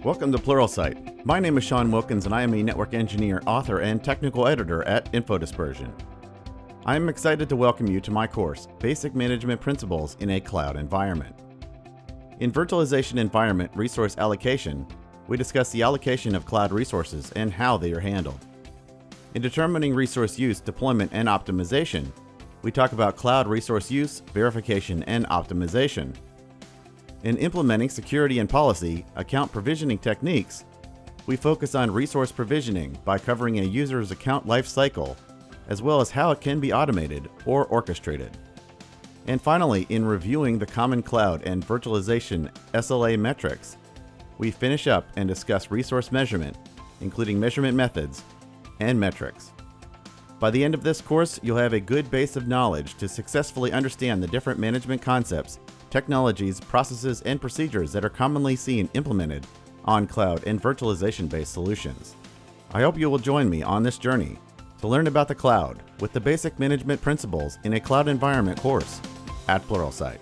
Welcome to Pluralsight. My name is Sean Wilkins and I am a network engineer, author, and technical editor at InfoDispersion. I am excited to welcome you to my course, Basic Management Principles in a Cloud Environment. In Virtualization Environment Resource Allocation, we discuss the allocation of cloud resources and how they are handled. In determining resource use, deployment, and optimization, we talk about cloud resource use, verification, and optimization. In implementing security and policy account provisioning techniques, we focus on resource provisioning by covering a user's account life cycle, as well as how it can be automated or orchestrated. And finally, in reviewing the common cloud and virtualization SLA metrics, we finish up and discuss resource measurement, including measurement methods and metrics. By the end of this course, you'll have a good base of knowledge to successfully understand the different management concepts, technologies, processes, and procedures that are commonly seen implemented on cloud and virtualization-based solutions. I hope you will join me on this journey to learn about the cloud with the basic management principles in a cloud environment course at Pluralsight.